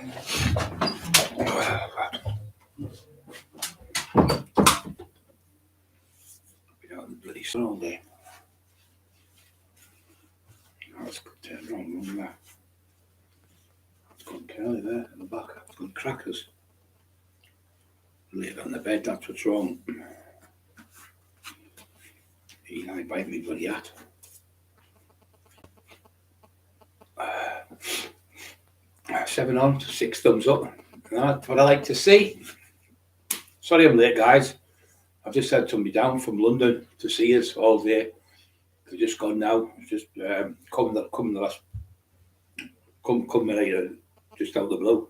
Been out in the bloody sun all day. That's good turn wrong there. It's gone curly there in the back. It's gone crackers. Leave it on the bed, that's what's wrong. Eli bite me bloody hat. 7 on, 6 thumbs up. That's what I like to see. Sorry I'm late, guys. I've just had somebody down from London to see us all day. They've just gone now. Just come later, just out of the blue.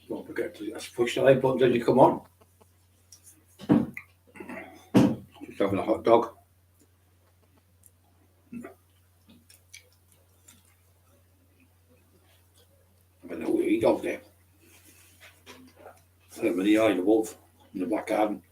Don't forget to push the like button as you come on. Just having a hot dog. Having a wee dog there. Having the eye of the wolf in the back garden.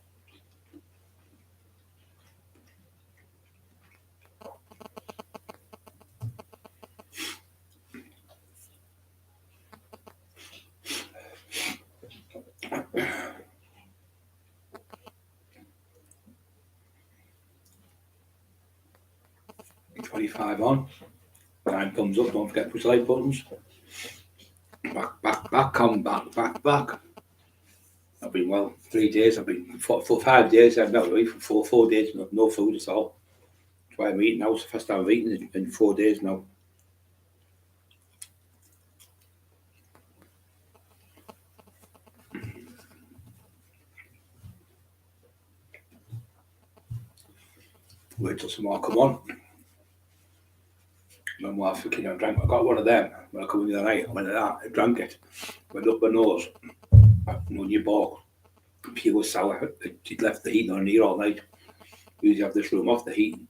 $25 on. 9 thumbs up. Don't forget to push the like buttons. Back, come back. I've been 3 days. I've been for 5 days. I've not really for 4 days. No food at all. That's why I'm eating now. It's the first time I've eaten in 4 days now. Wait till some more come on. My wife thinking I drank. I got one of them when I come in the other night. I went like that. I drank it. Went up my nose. On your ball. Pure sour. She'd left the heating on here all night. We usually have this room off the heating.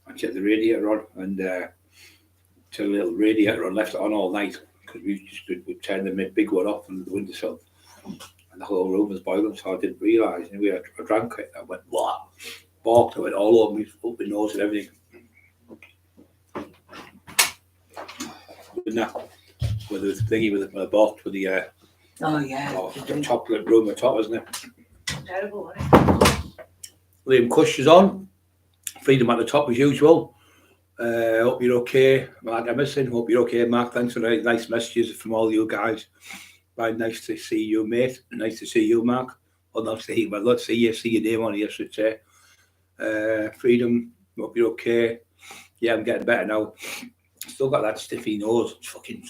I checked the radiator on and turn a little radiator on, left it on all night because we'd turn the big one off on the windowsill. And the whole room was boiling, so I didn't realise. Anyway, I drank it. I went, what? Balked. I went all over me, up my nose and everything. With the thingy with the balked with the the chocolate room at the top, isn't it? Terrible, isn't it? Liam Cush is on. Freedom at the top as usual. Hope you're okay, Mark Emerson. Hope you're okay, Mark. Thanks for the nice messages from all you guys. Very nice to see you, mate. Nice to see you, Mark. Well, not see you, but let's see your name on here, should say. Freedom, hope you're okay. Yeah, I'm getting better now. Still got that stiffy nose.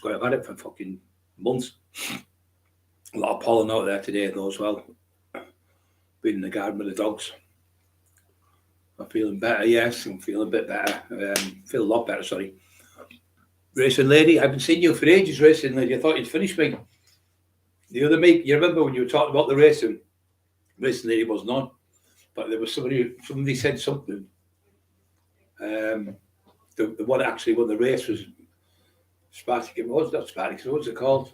I've had it for fucking months. A lot of pollen out there today, though, as well. Been in the garden with the dogs. I'm feeling better, yes. I'm feeling a bit better. Feel a lot better, sorry. Racing lady, I've been seeing you for ages, racing lady. I thought you'd finish me. The other week, you remember when you were talking about the racing? Racing lady wasn't on. But there was somebody said something. The one actually won the race was Spartacus. What's not Spartacus? What's it called?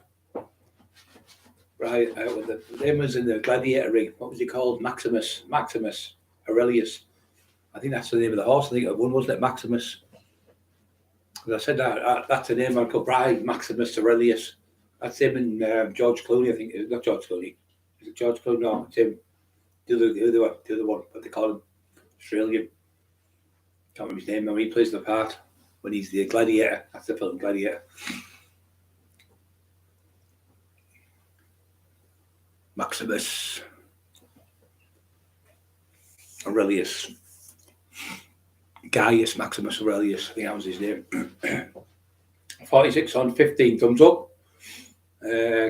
Right, the name was in the gladiator ring. What was he called? Maximus Aurelius. I think that's the name of the horse. I think it won, wasn't it? Maximus. As I said that's the name I called Bride, Maximus Aurelius. That's him and George Clooney. I think it's not George Clooney. Is it George Clooney? No, it's him. The other one. What they call him? Australian. Can't remember his name now. He plays the part when he's the gladiator. That's the film Gladiator. Maximus Aurelius. Gaius Maximus Aurelius. I think that was his name. 46 on, 15 thumbs up.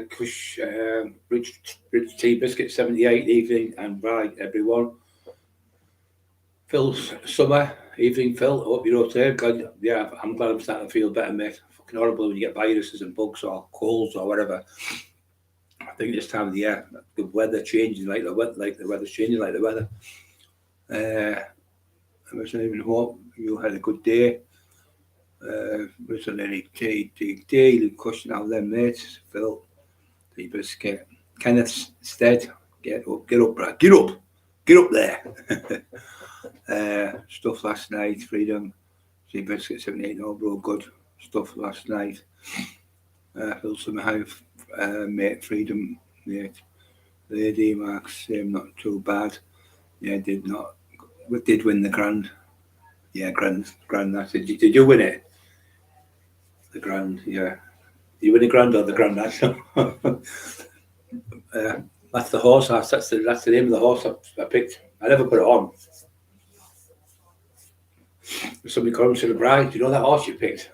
Kush, Rich Tea Biscuit, 78, evening, and right, everyone. Phil Summer, evening, Phil. Hope you're okay. I'm glad I'm starting to feel better, mate. Fucking horrible when you get viruses and bugs or colds or whatever. I think this time of the year, the weather changing like the weather's changing like the weather. I wasn't even hope you had a good day. Wasn't any daily question out there, mate. Phil, Tea Biscuit. Kenneth Stead, Get up, Brad. Get up there. Stuff last night, Freedom. See Biscuit 78, no bro, good stuff last night. Phil Summerhouse, mate, Freedom, mate. Lady Marks, not too bad. Yeah, did win the grand. Yeah, grand, that's it. Did you win it? The grand, yeah. You win the grand or the grand national? That's the horse. That's the name of the horse I picked. I never put it on. Somebody comes to the bride. Do you know that horse you picked?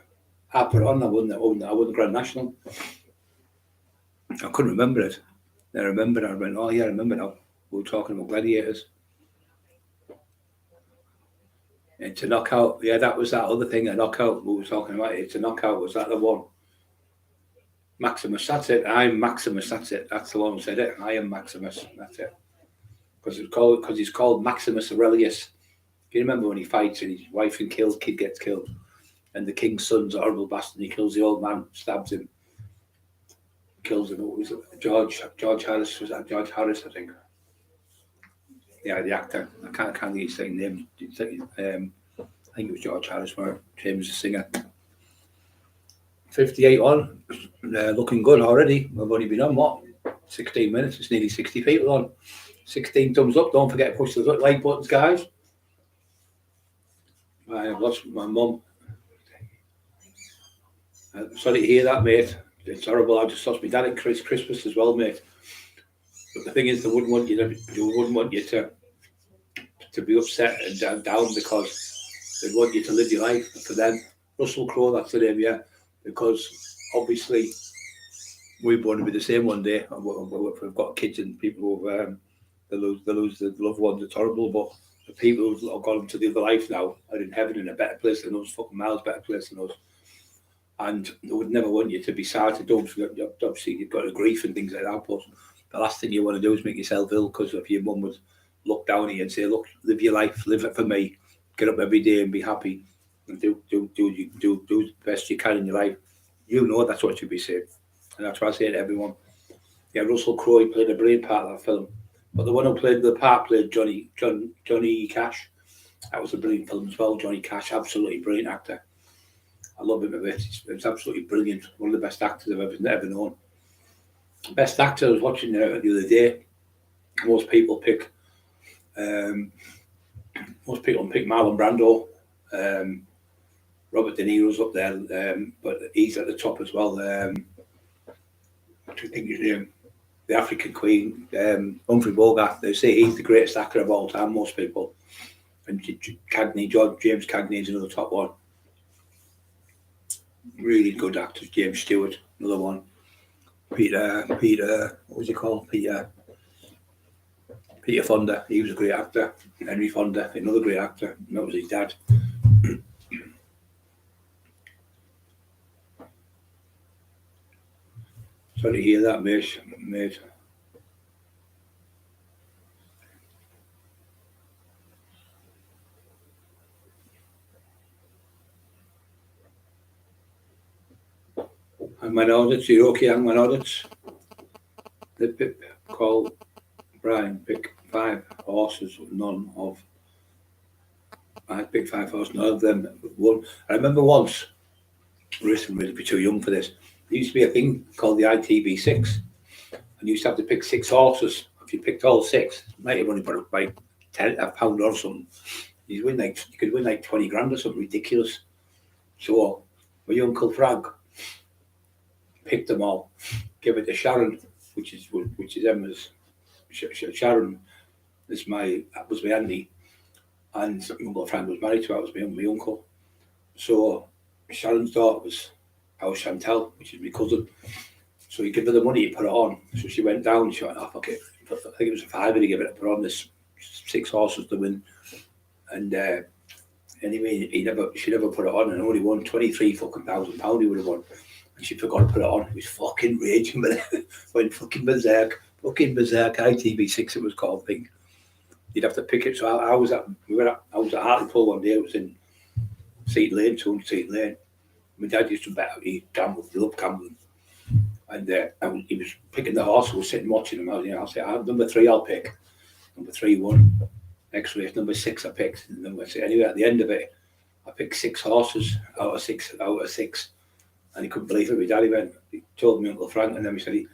I put it on. I won the Grand National. I couldn't remember it. Then I remembered. I went, oh yeah, I remember now. We were talking about gladiators. It's a knockout. Yeah, that was that other thing. A knockout. We were talking about it. It's a knockout. Was that the one? Maximus. That's it. I'm Maximus. That's it. That's the one who said it. I am Maximus. That's it. Because he's called Maximus Aurelius. Do you remember when he fights and his wife and kid gets killed, and the king's son's a horrible bastard. And he kills the old man, stabs him, kills him. What was it? George Harris, was that George Harris? I think. Yeah, the actor. I can't think his second name. I think it was George Harris. Where James the singer. 58 on, looking good already. We've only been on what? 16 minutes. It's nearly 60 people on. 16 thumbs up. Don't forget to push the like buttons, guys. I've lost my mum. Sorry to hear that, mate. It's horrible. I just lost my dad at Christmas as well, mate. But the thing is, they wouldn't want you to be upset and down because they want you to live your life for them. Russell Crowe, that's the name, yeah. Because obviously we want to be the same one day. We've got kids and people who they lose their loved ones. It's horrible, but the people who have gone to the other life now are in heaven, in a better place than us, fucking miles better place than us. And they would never want you to be sad. Obviously, you've got a grief and things like that, but the last thing you want to do is make yourself ill because if your mum would look down at you and say, look, live your life, live it for me, get up every day and be happy and do the best you can in your life. You know that's what you'd be saying. And that's what I say to everyone. Yeah, Russell Crowe played a brilliant part of that film. But the one who played the part played Johnny Cash. That was a brilliant film as well. Johnny Cash, absolutely brilliant actor. I love him a bit. It's absolutely brilliant. One of the best actors I've ever known. Best actor I was watching the other day. Most people pick Marlon Brando. Robert De Niro's up there, but he's at the top as well. What do you think his name? The African Queen, Humphrey Bogart. They say he's the greatest actor of all time. Most people. And James Cagney is another top one. Really good actors. James Stewart, another one. Peter, what was he called? Peter Fonda. He was a great actor. Henry Fonda, another great actor. And that was his dad. Sorry to hear that, mate. Hangman audits, you're okay, Hangman audits. The Pip called Brian, pick 5 horses, none of. I picked 5 horses, none of them won. I remember once, I'd really be too young for this. There used to be a thing called the ITV6, and you used to have to pick 6 horses. If you picked all 6, you might have only put up by £10 or something. You could win like 20 grand or something ridiculous. So my uncle Frank picked them all, give it to Sharon, which is Emma's. Sharon was my auntie, and Uncle Frank was married to her. That was my uncle. So Sharon's daughter was our Chantal, which is my cousin. So he gave her the money to put it on. So she went down. She went, "Oh fuck it." I think it was a £5 to give it to put on this 6 horses to win. And anyway, she never put it on, and only won £23,000. He would have won. And she forgot to put it on. He was fucking raging with it. Went fucking berserk. ITV6 it was called, I think. You'd have to pick it. So I was at Hartlepool one day. It was in Seat Lane, 200 Seat Lane. My dad used to bet. He gambled. He loved gambling. And he was picking the horse. I was sitting watching him. I said, number 3 I'll pick. Number 3 won. Next race, number 6 I picked. And anyway, at the end of it, I picked 6 horses out of six. And he couldn't believe it. My daddy he told me Uncle Frank, and then he said he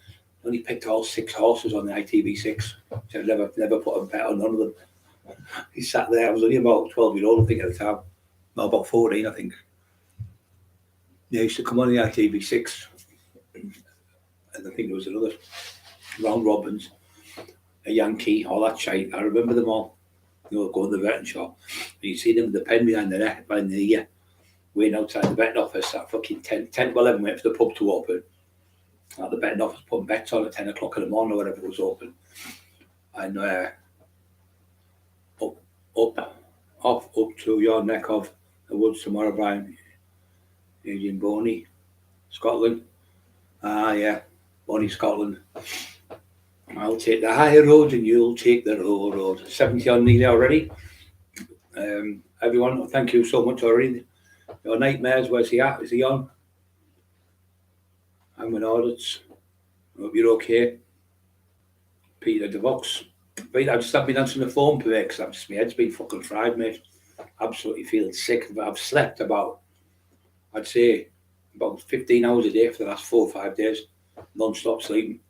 only picked all 6 horses on the ITV6. He said never put a bet on none of them. He sat there. I was only about 12-year-old, I think, at the time. No, about 14, I think. He used to come on the ITV6. And I think there was another round robins, a Yankee, all that shite. I remember them all. Going to the betting shop. And you see them with the pen behind the ear, waiting outside the betting office at fucking 10 to 11, waiting for the pub to open. At the betting office, putting bets on at 10 o'clock in the morning or whatever it was open. And up to your neck of the woods tomorrow, Brian. In Boney, Scotland. Yeah, Boney, Scotland. I'll take the high road and you'll take the low road. 70 on nearly already. Everyone, thank you so much already. Your nightmares, where's he at? Is he on? I'm in audits. Hope you're okay. Peter DeVox. I've just been answering the phone today because my head's been fucking fried, mate. Absolutely feeling sick. I've slept I'd say about 15 hours a day for the last 4 or 5 days. Non-stop sleeping.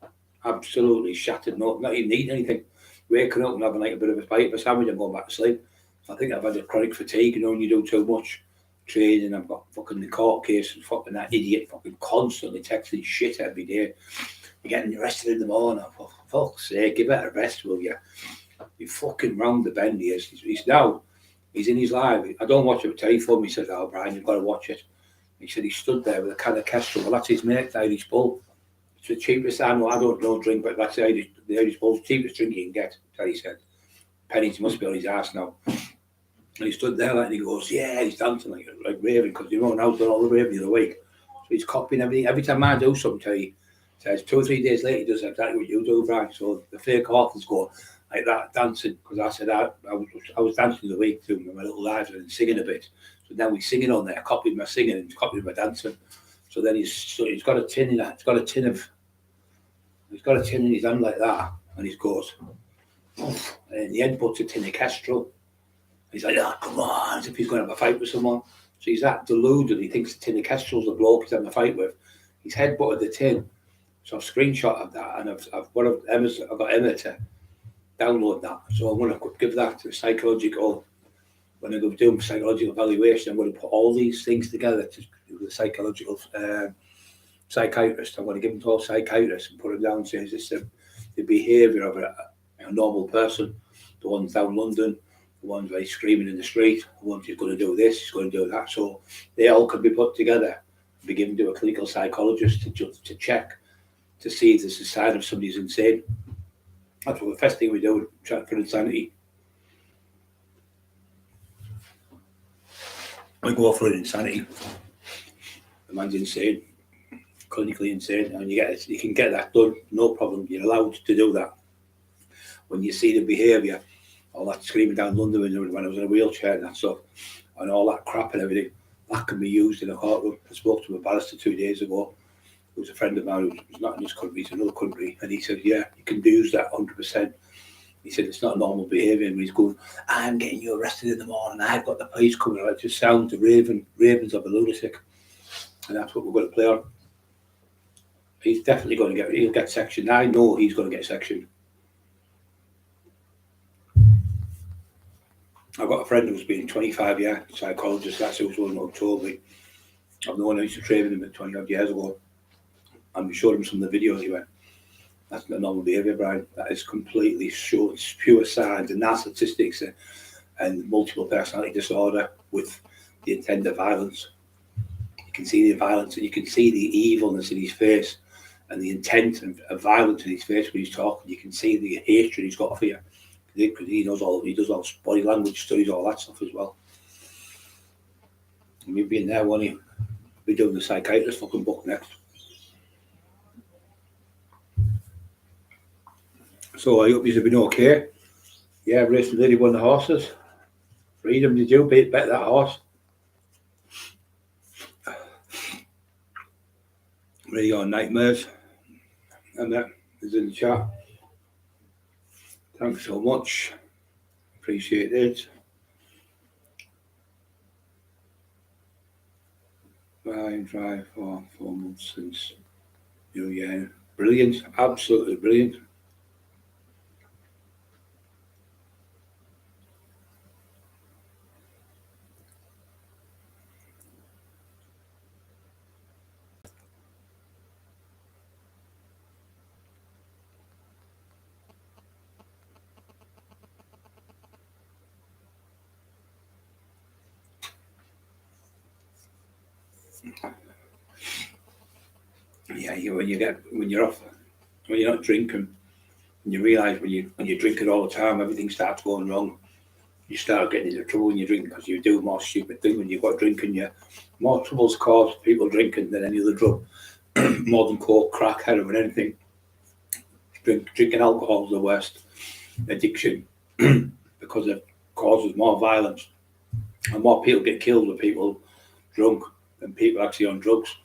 Absolutely shattered. Not even eating anything. Waking up and having like a bit of a bite of a sandwich and going back to sleep. I think I've had a chronic fatigue, when you do too much training. I've got fucking the court case and fucking that idiot fucking constantly texting shit every day. You're getting arrested in the morning. For fuck's sake, give it a rest, will you? You're fucking round the bend, he is. He's in his live. I don't watch it with telephone. He said, "Oh, Brian, you've got to watch it." He said he stood there with a can of Kestrel. Well, that's his mate, the Irish Bull. It's the cheapest animal. I don't drink, but that's the Irish Bull's cheapest drink you can get, he said. Pennies must be on his ass now. And he stood there and he goes, yeah, he's dancing like raving, because now he's done all the raving the other week. So he's copying everything. Every time I do something, he says 2 or 3 days later, he does exactly what you do, Brian. So the fake authors go like that, dancing, because I said I was dancing the week doing my little lives and singing a bit. So now he's singing on there, copying my singing and copying my dancing. So then he's got a tin in that. He's got a tin in his hand like that, and he goes, oof, and the end puts a tin of Kestrel. He's like, oh, come on, as if he's going to have a fight with someone. So he's that deluded. He thinks the tin of Kestrel's the bloke he's having a fight with. He's headbutted the tin. So I've screenshotted that, and I've got Emma to download that. So I'm going to give that to psychological. When I go do psychological evaluation, I'm going to put all these things together to do the psychological psychiatrist. I'm going to give them to all psychiatrists and put them down and say, is this the behaviour of a normal person? The ones down London, the ones like screaming in the street, the ones who's going to do this, he's going to do that. So they all could be put together and be given to a clinical psychologist to check to see if there's a sign of somebody's insane. That's what the first thing we do, check for insanity. I go for an insanity. The man's insane, clinically insane, and you can get that done, no problem. You're allowed to do that. When you see the behaviour, all that screaming down London when I was in a wheelchair and that stuff, and all that crap and everything, that can be used in a courtroom. I spoke to a barrister 2 days ago, who was a friend of mine who's not in this country, he's in another country, and he said, yeah, you can use that 100%. He said it's not normal behaviour, and he's going, I'm getting you arrested in the morning, I've got the police coming. It just sounds the ravens of a lunatic, and that's what we're going to play on. He's definitely he'll get sectioned. I know he's going to get sectioned. I've got a friend who's been 25 years psychologist. That's who's one who told me. I've known him, I used to train with him 20 odd years ago, and we showed him some of the videos. He went, that's not normal behaviour, Brian. That is completely short. It's pure signs and narcissistics and multiple personality disorder with the intent of violence. You can see the violence and you can see the evilness in his face and the intent of violence in his face when he's talking. You can see the hatred he's got for you. Because he does all body language studies, all that stuff as well. And we've been there, won't he? We're doing the psychiatrist fucking book next. So I hope you've been okay. Yeah, racing lady won the horses. Freedom, did you bet that horse? Really on nightmares. and that is in the chat. Thanks so much. Appreciate it. 4 months since New Year. Brilliant, absolutely brilliant. Yeah, when you're not drinking, and you realise when you drink it all the time, everything starts going wrong. You start getting into trouble when you drink because you do more stupid things when you've got drinking. You more troubles caused people drinking than any other drug, more than coke, crack, heroin, anything. Drinking alcohol is the worst addiction because it causes more violence and more people get killed with people drunk than people actually on drugs.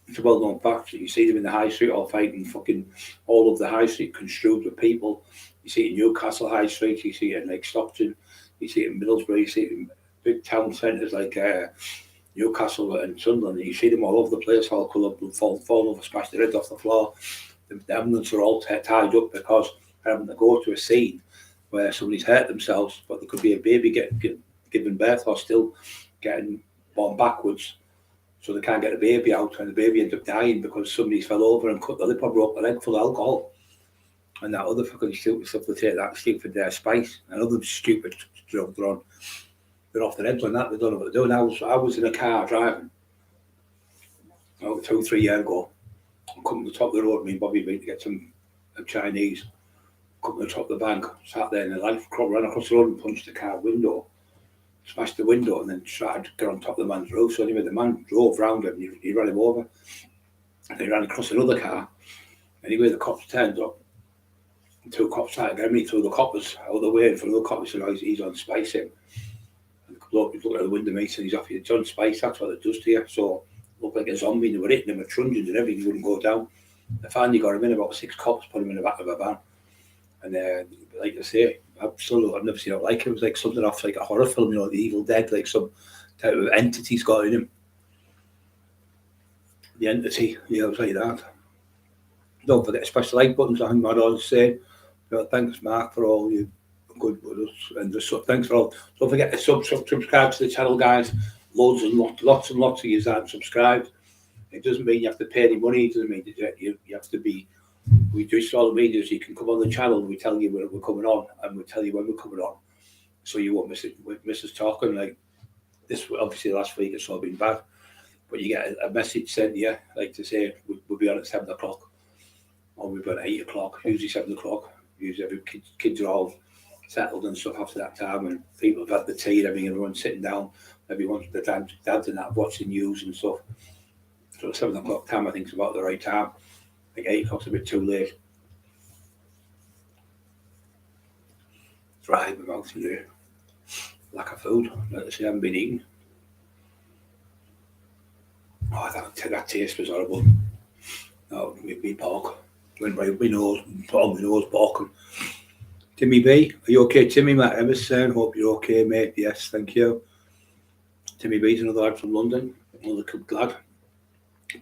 It's a well-known fact. You see them in the high street all fighting fucking all of the high street construed with people. You see it in Newcastle High Street, you see it in Lake Stockton, you see it in Middlesbrough, you see it in big town centres like Newcastle and Sunderland. You see them all over the place, all colour, fall over, smash their heads off the floor. The ambulance are all tied up because they're having to go to a scene where somebody's hurt themselves, but there could be a baby giving birth or still getting born backwards. So they can't get the baby out, and the baby ends up dying because somebody fell over and cut the lip or broke the leg full of alcohol. And that other fucking stupid stuff, they take that stupid spice and other stupid drugs they're off their heads on that. They don't know what they're doing. I was in a car driving 2-3 years ago. I'm coming to the top of the road, me and Bobby went to get some Chinese. Coming to the top of the bank, sat there, and the lad ran across the road and punched the car window. Smashed the window and then tried to get on top of the man's roof. So anyway, the man drove round him and he ran him over. And he ran across another car. Anyway, the cops turned up. And 2 cops started getting me through the coppers out the way. And for the cops said, he's on spice him. And the bloke looked at the window, mate, and he's off. It's on spice, that's what it does to you. So it looked like a zombie, and they were hitting him with truncheons and everything. He wouldn't go down. They finally got him in, about 6 cops, put him in the back of a van. And like I say, absolutely, I've never seen it like it. It was like something off like a horror film, The Evil Dead, like some type of entity's got in him. The entity, it was like that. Don't forget to smash the like buttons, I think my daughter's saying. Thanks, Mark, for all you good with us. And just thanks for all. Don't forget to subscribe to the channel, guys. Lots and lots of you aren't subscribed. It doesn't mean you have to pay any money. It doesn't mean you have to be. We do social media, so you can come on the channel. We tell you when we're coming on, and we tell you when we're coming on, so you won't miss it. Miss us talking like this. Obviously, last week it's all been bad, but you get a message sent to you, like to say we'll be on at 7 o'clock, or we'll be on at 8 o'clock. Usually 7 o'clock. Usually every kids are all settled and stuff after that time, and people have had the tea and everything. Everyone's sitting down. Everyone's the dads and that watching news and stuff. So 7 o'clock time, I think, is about the right time. I think 8 o'clock's a bit too late. Dry my mouth today. Lack of food. Like I say, I haven't been eating. Oh, that taste was horrible. No, me pork. Went right up my nose, on my nose, pork. Timmy B, are you okay, Timmy? Matt Emerson, hope you're okay, mate. Yes, thank you. Timmy B's another lad from London. Another good lad.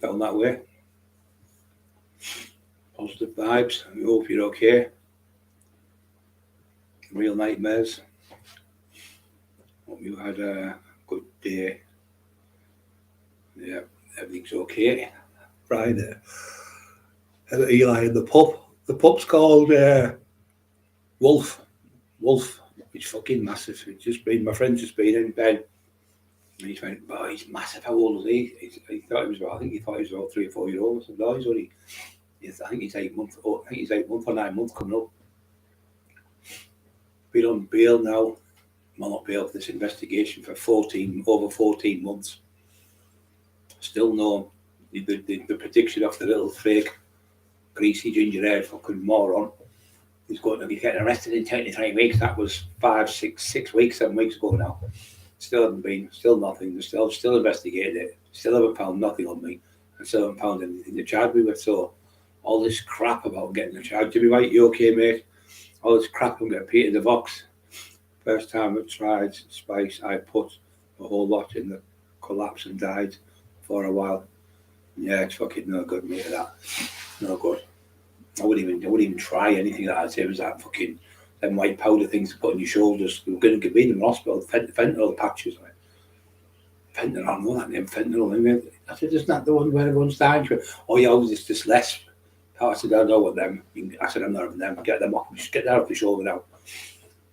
Down that way. Positive vibes. I hope you're okay. Real nightmares. Hope you had a good day. Yeah, everything's okay. Friday. Eli in the pub. The pub's called Wolf. It's fucking massive. My friend's just been in bed. And he's went, oh, he's massive. How old is he? He thought he was about 3 or 4 years old. So no, he's only. I think he's 8 months. I think he's 8 months or 9 months coming up. Been on bail now. Well, not bail for this investigation for over 14 months. Still no. The prediction of the little fake, greasy ginger-haired fucking moron is going to be getting arrested in 23 weeks. That was 6 weeks, 7 weeks ago now. Still nothing. They're still investigating it. Still haven't found nothing on me. And still haven't found anything to charge me with. So all this crap about getting a child. Jimmy White, you okay, mate? All this crap I'm getting Peter the Vox. First time I tried spice, I put a whole lot in the collapse and died for a while. Yeah, it's fucking no good, mate. That no good. I wouldn't even try anything that I'd say was that fucking them white powder things to put on your shoulders. They were going to give me in the hospital fentanyl patches. Like. Fentanyl, I know that name, fentanyl. I mean, I said, isn't that the one where everyone's dying? Oh yeah, it's just less. I said, I know what them. I said, I'm not having them. Get them off. Just get that off the shoulder now.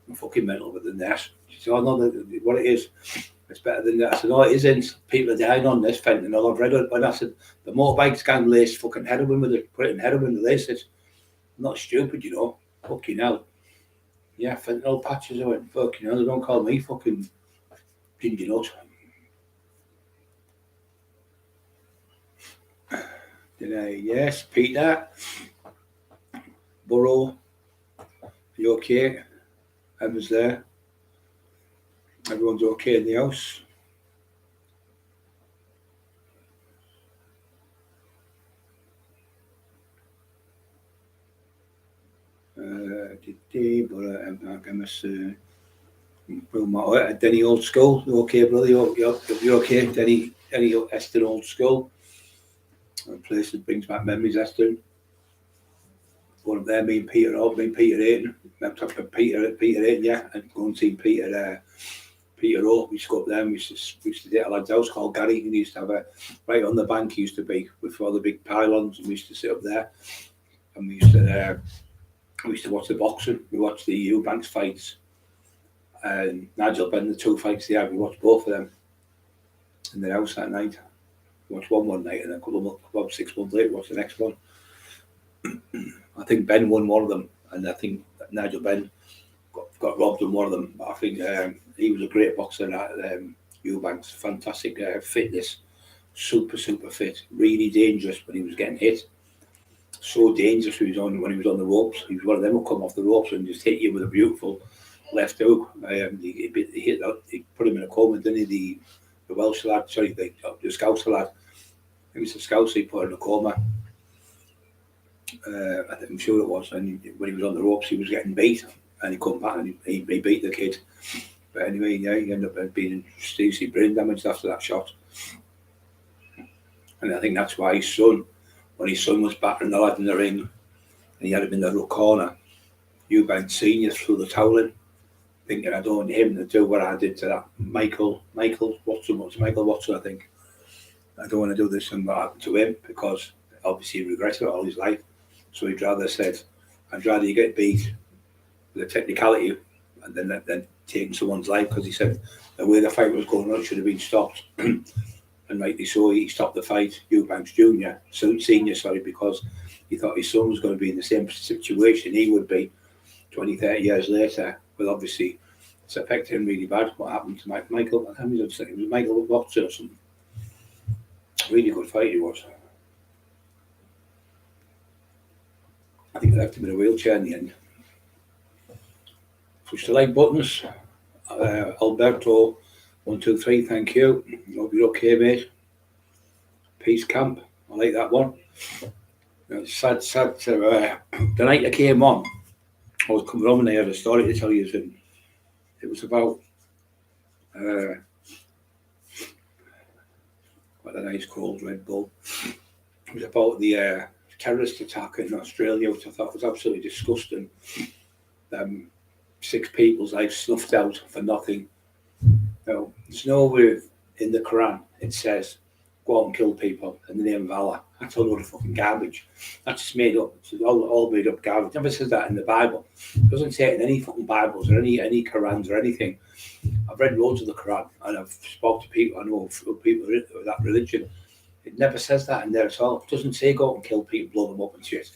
I'm fucking mental with the nurse. She said, oh no, what it is, it's better than that. I said, no, it isn't. People are dying on this fentanyl. I've read it. And I said, the motorbikes can lace fucking heroin with it. Put it in heroin, the lace it. I'm not stupid, you know. Fucking hell. Yeah, fentanyl patches. I went, fucking hell, they don't call me fucking ginger nut. Did I? Yes, Peter. Burrow. You okay? Emma's there. Everyone's okay in the house. Denny Old School. You okay, brother? You're okay? Denny Eston Old School. A place that brings back memories, Eston. One of them, me and Peter Ayton. I'm talking about Peter Ayton, yeah. And go and see Peter O. We used to go up there and we used to get a lad's house called Gary, and he used to have right on the bank he used to be with all the big pylons, and we used to sit up there and we used to watch the boxing. We watched the Eubanks fights and Nigel Benn, the two fights they had, we watched both of them in the house that night. We watched one night and then about 6 months later watched the next one. I think Ben won one of them, and I think Nigel Benn got robbed in one of them. But I think he was a great boxer at Eubanks. Fantastic fitness, super fit, really dangerous when he was getting hit. So dangerous when he was on the ropes. He was one of them who come off the ropes and just hit you with a beautiful left hook. He put him in a coma, didn't he? The Welsh lad, sorry, the Scouser lad. He was the Scouser, he put in a coma. I'm sure it was. And when he was on the ropes, he was getting beat, and he come back and he beat the kid. But anyway, yeah, he ended up being seriously brain damaged after that shot. And I think that's why when his son was battering the lad in the ring, and he had him in the rook corner, Eubanks Senior threw the towel in, thinking I don't want him to do what I did to that Michael Watson, I think. I don't want to do this and what happened to him, because obviously he regretted it all his life. So I'd rather you get beat with a technicality and then taking someone's life, because he said the way the fight was going on, it should have been stopped. And rightly so, he stopped the fight, Eubanks Senior, because he thought his son was going to be in the same situation he would be 20, 30 years later. But obviously, it's affected him really bad. What happened to Michael? I think it was Michael Watson or something. Really good fight he was. I think they left him in a wheelchair in the end. Push the like buttons. Alberto, 1, 2, 3, thank you. Hope you're okay, mate. Peace Camp, I like that one. It's sad to, the night I came on, I was coming home and I had a story to tell you. And it was about what a nice cold Red Bull. It was about the terrorist attack in Australia, which I thought was absolutely disgusting. 6 people's lives snuffed out for nothing. No, there's nowhere in the Quran it says go out and kill people in the name of Allah. That's a load of fucking garbage. That's just made up. It's all made up garbage. It never says that in the Bible. It doesn't say it in any fucking Bibles or any Qurans or anything. I've read loads of the Quran and I've spoken to people I know of people of that religion. It never says that in there at all. It doesn't say go out and kill people, blow them up and shit.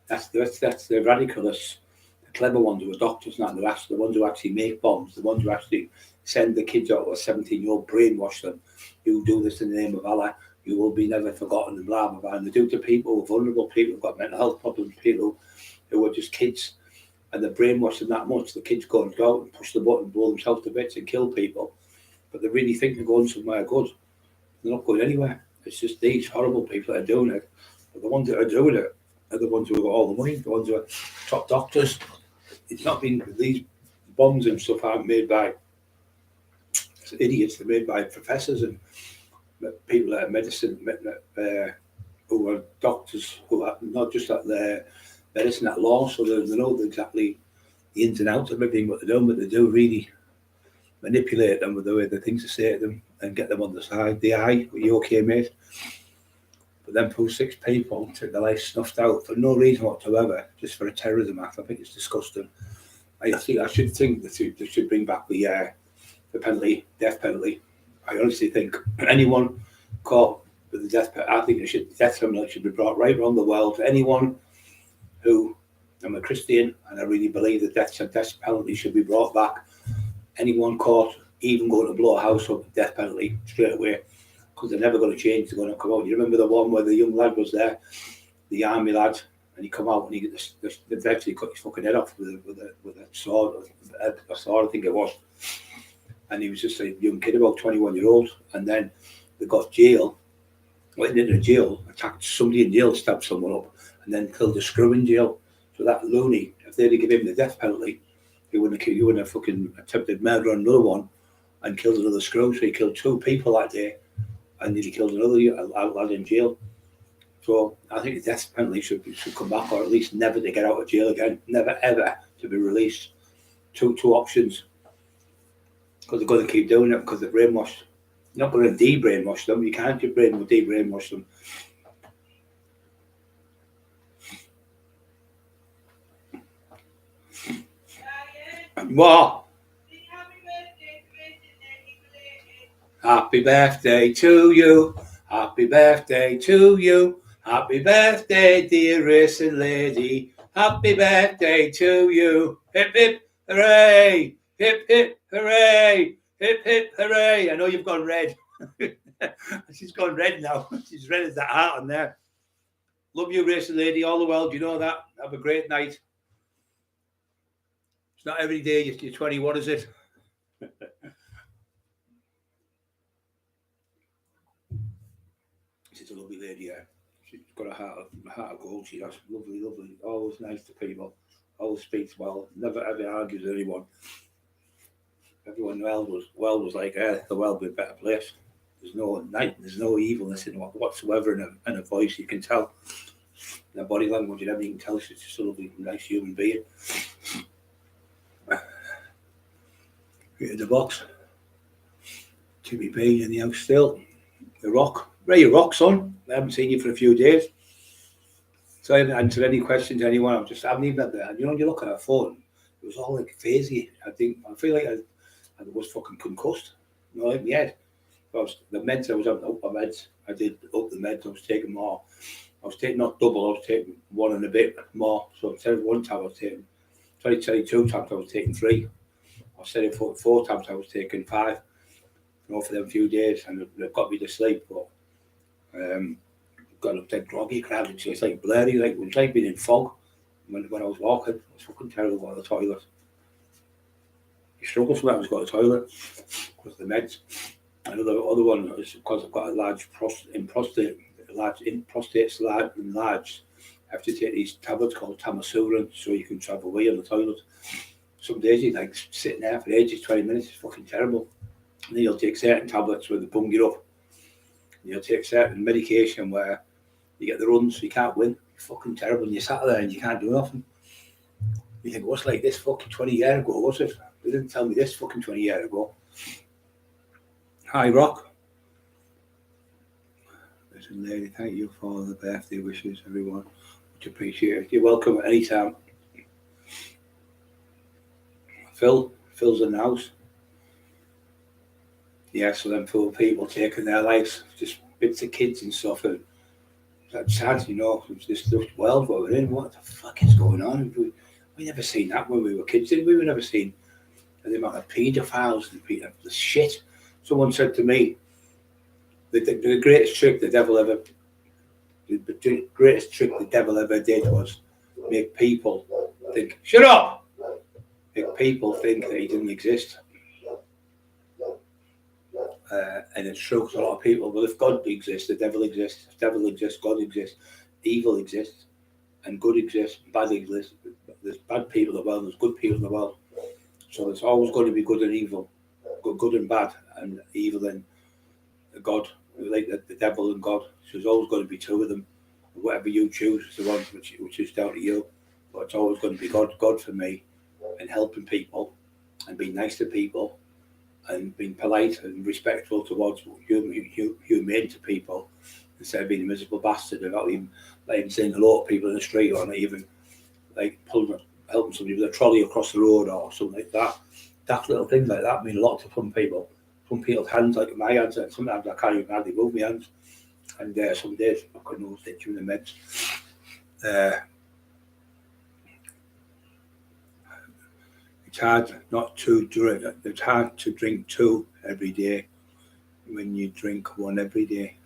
That's the radicalists, the clever ones who are doctors, not the ones who actually make bombs, the ones who actually send the kids out, or 17-year-old, brainwash them. You do this in the name of Allah, you will be never forgotten, and blah, blah, blah. And they do to people, vulnerable people who've got mental health problems, people who are just kids, and they're brainwashed them that much. The kids go out and push the button, blow themselves to bits and kill people. But they really think they're going somewhere good. They're not going anywhere. It's just these horrible people that are doing it. But the ones that are doing it are the ones who have got all the money, the ones who are top doctors. It's not been, these bombs and stuff aren't made by idiots, they're made by professors and people that are medicine, who are doctors, who are not just at their medicine, at law, so they know exactly the ins and outs of everything, what they're doing, but they do really manipulate them with the way the things they say to them and get them on the side. The eye, are you okay, mate? But then pull 6 people, took their life snuffed out for no reason whatsoever, just for a terrorism act. I think it's disgusting. I should think that they should bring back the penalty, death penalty. I honestly think anyone caught with the death penalty, I think the death penalty should be brought right around the world. Anyone who, I'm a Christian and I really believe that death penalty should be brought back. Anyone caught even going to blow a house up, death penalty straight away, because they're never going to change. They're going to come out. You remember the one where the young lad was there, the army lad, and he come out and he eventually cut his fucking head off with a sword, a sword, I think it was. And he was just a young kid, about 21-year-old, and then they got jail, went into jail, attacked somebody in jail, stabbed someone up, and then killed a screw in jail. So that loony, if they'd have given him the death penalty, he wouldn't have fucking attempted murder on another one and killed another screw. So he killed 2 people that day, and then he killed another lad in jail. So I think the death penalty should come back, or at least never to get out of jail again, never ever to be released. Two options, because they're going to keep doing it because they're brainwashed. You're not going to de-brainwash them. You can't de-brainwash them. What? Happy birthday to you. Happy birthday to you. Happy birthday, dear racing lady. Happy birthday to you. Hip, hip, hooray. Hip, hip, hooray. Hip, hip, hooray. I know you've gone red. She's gone red now. She's red as that heart on there. Love you, racing lady, all the world. You know that. Have a great night. It's not every day you're 21, is it? She's a lovely lady, yeah. She's got a heart of gold. She has lovely, lovely. Always nice to people. Always speaks well. Never ever argues with anyone. Everyone in the world was like, the world would be a better place. There's no evilness in whatsoever in a voice. You can tell. In her body language and everything, you can tell she's just a lovely, nice human being. Here in the box. Timmy B in the house still. The Rock. Where you rock, son? I haven't seen you for a few days. So I haven't answered any questions to anyone. I haven't even had that. You know, you look at her phone, it was all like phasey. I feel like I was fucking concussed. You know, like my head. The meds I was having, up my meds. I did up the meds. I was taking more. I was taking not double. I was taking 1 and a bit more. So instead of 1 time, I was taking 22 times. I was taking 3. I said it 4 times. I was taking 5. You know, for them few days, and they've got me to sleep. But got up dead groggy, crowded. So it's like blurry, like it was like being in fog when I was walking. It was fucking terrible on the toilet. You struggle sometimes to go to the toilet because of the meds. Another other one is because I've got a large prostate enlarged. I have to take these tablets called Tamasuran so you can travel away on the toilet. Some days you like sitting there for ages, 20 minutes. It's fucking terrible. And then you'll take certain tablets where they bung you up. And you'll take certain medication where you get the runs, so you can't win. It's fucking terrible. And you sat there and you can't do nothing. You think, what's like this fucking 20 years ago, was it? They didn't tell me this fucking 20 years ago. Hi, Rock. Listen, lady, thank you for the birthday wishes, everyone. Much appreciated. You're welcome at any time. Phil's in the house. Yeah, so them poor people taking their lives, just bits of kids and stuff. And that's sad, you know. It's this world where we're in. What the fuck is going on? We never seen that when we were kids, did we? We never seen the amount of paedophiles and the shit. Someone said to me, the greatest trick the devil ever did was make people think, shut up! Make people think that he didn't exist. And it strokes a lot of people. Well, if God exists, the devil exists. If the devil exists, God exists. Evil exists. and good exists, bad exists. There's bad people in the world, there's good people in the world. So there's always going to be good and evil, good and bad, and evil and God, like the devil and God. So there's always going to be two of them. Whatever you choose is the one which is down to you. But it's always going to be God for me, and helping people, and being nice to people, and being polite and respectful towards humane to people, instead of being a miserable bastard and not even saying hello to people in the street, or not even like helping somebody with a trolley across the road or something like that. That little things like that mean a lot to some people. Some people's hands, like my hands, and sometimes I can't even hardly move my hands. And some days I couldn't always take you in the meds. It's hard not to drink. It's hard to drink two every day when you drink one every day.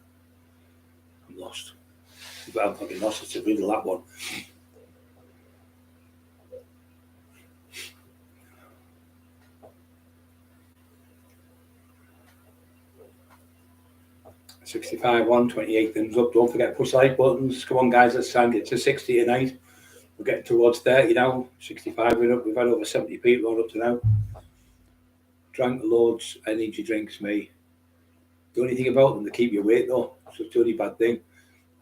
I'm lost. I'm fucking lost. It's a riddle, that one. $65 on 28 thumbs up. Don't forget to push the like buttons. Come on, guys, let's try and get to 60 tonight. We're getting towards 30 now. 65 we're up. We've had over 70 people on up to now. Drank loads energy drinks, me. The only thing about them, they keep you awake though. So it's the only bad thing.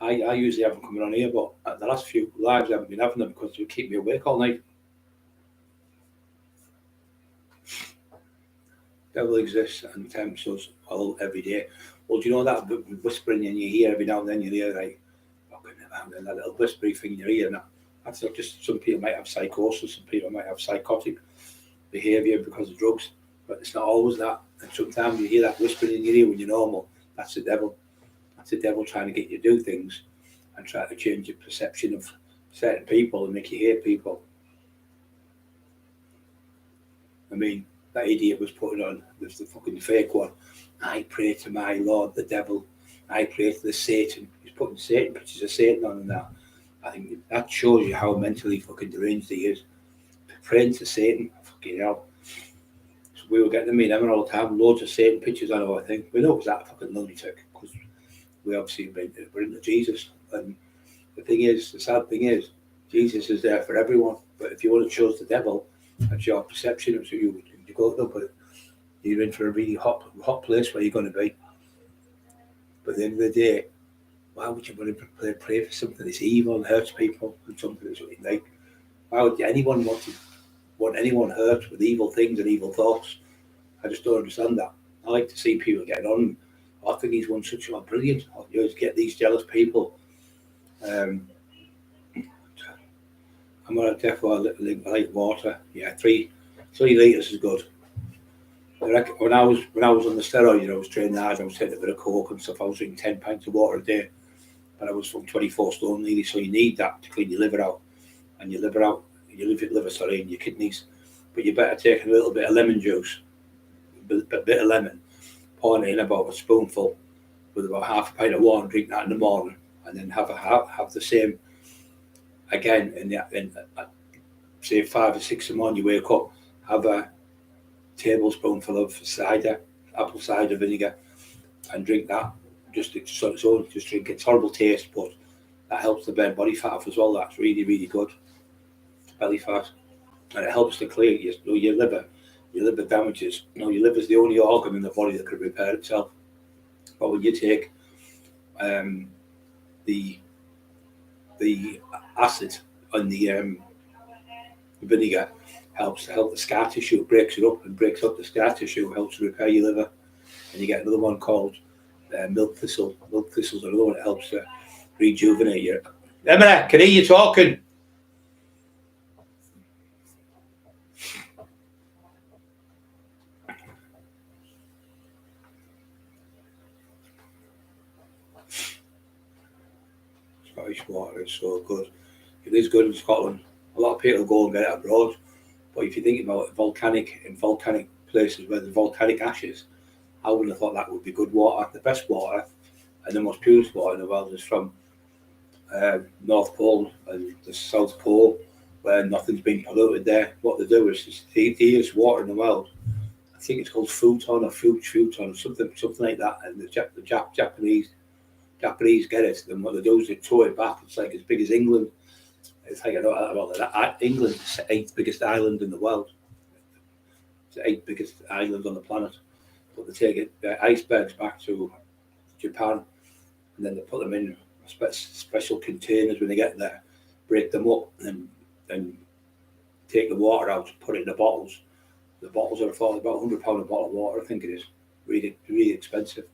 I usually have them coming on here, but the last few lives I haven't been having them because they keep me awake all night. Devil exists and tempts us all every day. Well, do you know that whispering in your ear every now and then? You hear like that little whispering thing in your ear. And that's not just, some people might have psychosis, some people might have psychotic behaviour because of drugs, but it's not always that. And sometimes you hear that whispering in your ear when you're normal. That's the devil. That's the devil trying to get you to do things and try to change your perception of certain people and make you hate people. I mean, that idiot was putting on, there's the fucking fake one. I pray to my Lord, the devil. I pray to the Satan. He's putting Satan, pictures of Satan on and that. I think that shows you how mentally fucking deranged he is. Praying to Satan, fucking hell. So we were getting to meet them all the time, loads of Satan pictures on our thing. We know it was that fucking lunatic because we obviously we're into Jesus. And the thing is, the sad thing is, Jesus is there for everyone. But if you want to choose the devil, that's your perception of who you go to, but you're in for a really hot place where you're going to be. But at the end of the day, why would you want to pray for something that's evil and hurts people and something that's like? Why would anyone want anyone hurt with evil things and evil thoughts? I just don't understand that. I like to see people getting on. I think he's one such a brilliant. You just get these jealous people. I'm gonna definitely like water. Yeah, 3 litres is good. I reckon when I was on the steroids, I was training hard. I was taking a bit of coke and stuff. I was drinking 10 pints of water a day, but I was from 24 stone nearly. So you need that to clean your liver out, and your liver, and your kidneys. But you better take a little bit of lemon juice, a bit of lemon, pour it in about a spoonful with about half a pint of water. Drink that in the morning, and then have the same again in say 5 or 6 in the morning. You wake up, have a tablespoonful of cider, apple cider vinegar, and drink that. Just on its own, just drink it. It's horrible taste, but that helps to burn body fat off as well. That's really, really good. Belly fat, and it helps to clear your liver. Your liver damages. Your liver is the only organ in the body that can repair itself. But when you take the acid and the vinegar, helps to help the scar tissue. It breaks it up and breaks up the scar tissue, helps to repair your liver. And you get another one called milk thistle. Milk thistle's another one that helps to rejuvenate you. Emma, can hear you talking. Scottish water is so good. It is good in Scotland. A lot of people go and get it abroad. But if you think about volcanic places where there's volcanic ashes, I wouldn't have thought that would be good water. The best water and the most purest water in the world is from North Pole and the South Pole, where nothing's been polluted there. What they do is the dearest water in the world. I think it's called futon or futon, something like that. And the Japanese get it. And what they do is they tow it back. It's like as big as England. It's like, England is the 8th biggest island in the world. It's the 8th biggest island on the planet. But they take icebergs back to Japan, and then they put them in special containers when they get there, break them up, and take the water out, put it in the bottles. The bottles are about £100 a bottle of water, I think it is. Really, really expensive.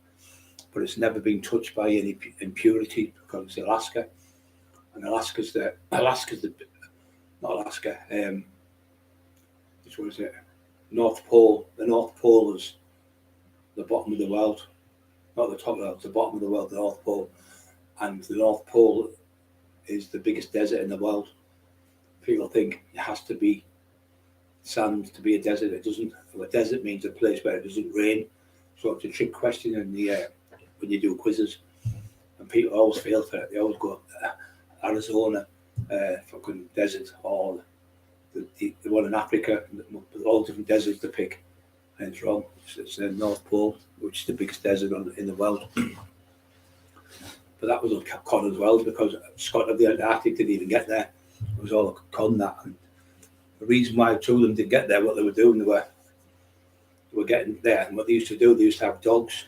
But it's never been touched by any impurity because it's Alaska. And Alaska's the not Alaska, which was it? North Pole. The North Pole is the bottom of the world. Not the top of the world, the bottom of the world, the North Pole. And the North Pole is the biggest desert in the world. People think it has to be sand to be a desert. It doesn't. A desert means a place where it doesn't rain. So it's a trick question in the when you do quizzes. And people always fail for it. They always go Arizona, fucking desert, or the one in Africa, all different deserts to pick. And it's wrong. It's the North Pole, which is the biggest desert in the world. But that was a con as well, because Scotland, the Antarctic didn't even get there. It was all a con, that. And the reason why two of them didn't get there, what they were doing, they were getting there. And what they used to do, they used to have dogs,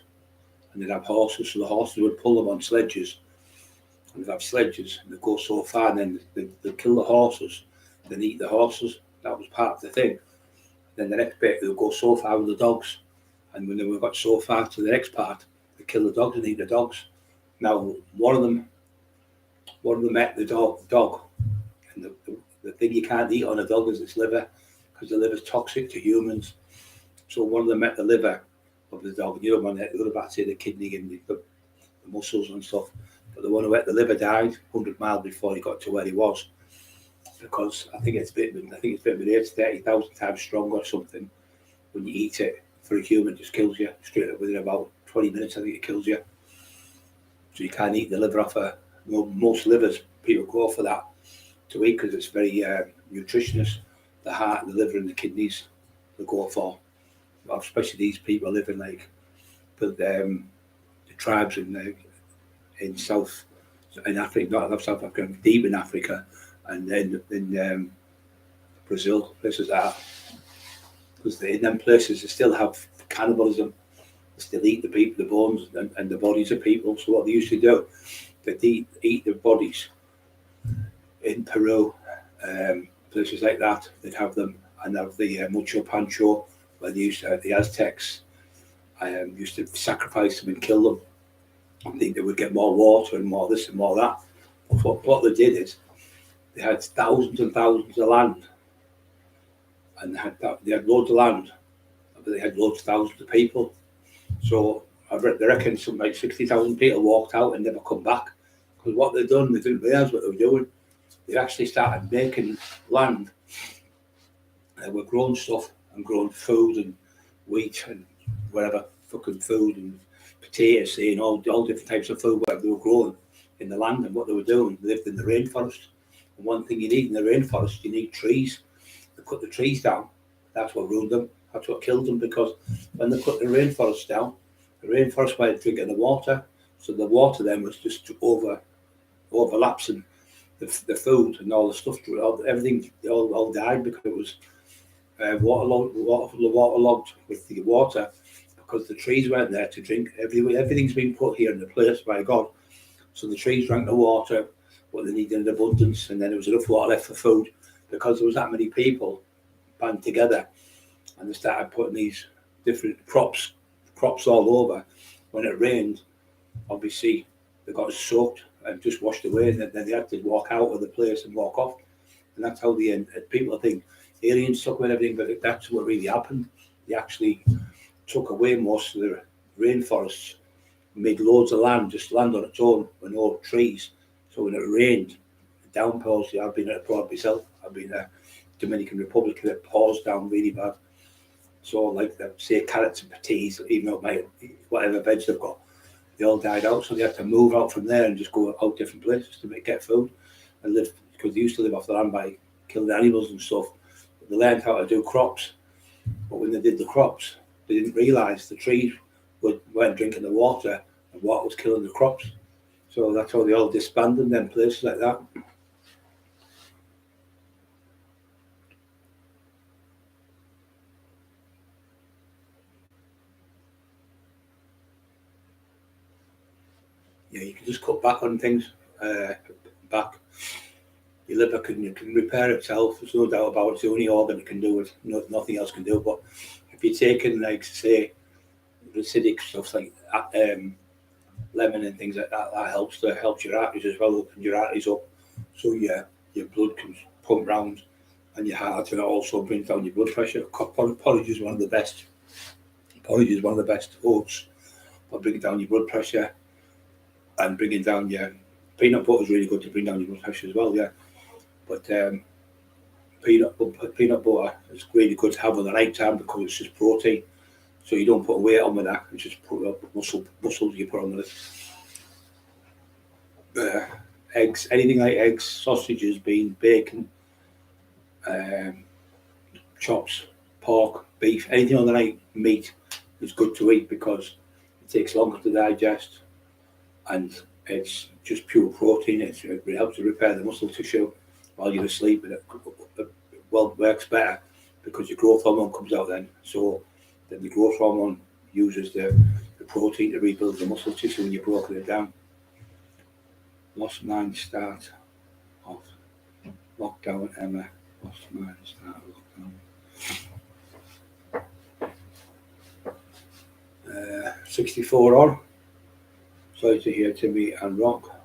and they'd have horses. So the horses would pull them on sledges. And they'd have sledges, and they'd go so far, and then they'd kill the horses, then eat the horses. That was part of the thing. Then the next bit, they'd go so far with the dogs. And when they got so far to the next part, they'd kill the dogs and eat the dogs. Now, one of them ate the dog. And the thing you can't eat on a dog is its liver, because the liver's toxic to humans. So one of them ate the liver of the dog. The other one ate the other part, say the kidney and the muscles and stuff. But the one who ate the liver died 100 miles before he got to where he was, because I think it's vitamin A, it's 30,000 times stronger or something. When you eat it, for a human, it just kills you straight up within about 20 minutes. I think it kills you. So you can't eat the liver off most livers. People go for that to eat because it's very nutritious. The heart, the liver, and the kidneys they go for. Especially these people living like the tribes in Africa, not South Africa, deep in Africa, and then in Brazil, places like that. Because in them places they still have cannibalism. They still eat the people, the bones and the bodies of people. So what they used to do, they'd eat the bodies in Peru, places like that. They'd have them and have the Mucho Pancho, where they used to have the Aztecs. Used to sacrifice them and kill them. I think they would get more water and more this and more that. But what they did is they had thousands and thousands of land, and they had loads of land, but they had loads of thousands of people. So I reckon something like 60,000 people walked out and never come back, because what they'd done, they didn't realise what they were doing. They actually started making land. They were growing stuff and growing food and wheat and whatever fucking food and potatoes and all different types of food, whatever they were growing in the land. And what they were doing, they lived in the rainforest. And one thing you need in the rainforest, you need trees. They cut the trees down. That's what ruined them. That's what killed them, because when they cut the rainforest down, the rainforest went drinking the water. So the water then was just overlapsing the food and all the stuff. Everything all died because it was waterlogged with the water, because the trees weren't there to drink. Everything's been put here in the place by God. So the trees drank the water, what they needed in abundance, and then there was enough water left for food, because there was that many people band together, and they started putting these different crops all over. When it rained, obviously they got soaked and just washed away, and then they had to walk out of the place and walk off. And that's how the people think aliens took away everything, but that's what really happened. They actually took away most of the rainforests, made loads of land, just land on its own with no trees. So when it rained, the downpours, I've been at a port myself, I've been a Dominican Republic, and it pours down really bad. So like say carrots and potatoes, even though whatever veg they've got, they all died out. So they had to move out from there and just go out different places to get food and live, because they used to live off the land by killing animals and stuff. But they learned how to do crops. But when they did the crops, they didn't realise the trees weren't drinking the water, and water was killing the crops. So that's how they all disbanded in them places like that. you can just cut back on things. Back. Your liver can repair itself. There's no doubt about it. It's the only organ that can do it. Nothing else can do it. But if you're taking, like, say, acidic stuff like lemon and things like that, that helps your arteries as well, open your arteries up, so your blood can pump round, and your heart, and it also brings down your blood pressure. Porridge is one of the best. Porridge is one of the best oats for bringing down your blood pressure and bringing down your peanut butter is really good to bring down your blood pressure as well. Yeah, but peanut butter is really good to have on the night time because it's just protein. So you don't put weight on with that. It's just put up muscles you put on with it. Eggs, anything like eggs, sausages, beans, bacon, chops, pork, beef, anything on the night, meat is good to eat because it takes longer to digest and it's just pure protein. It helps to repair the muscle tissue while you're asleep, and it works better because your growth hormone comes out then. So then the growth hormone uses the protein to rebuild the muscle tissue when you've broken it down. Lost mind start off lockdown, Emma. Lost mind start lockdown. 64 on. Sorry to hear Timmy and Rock.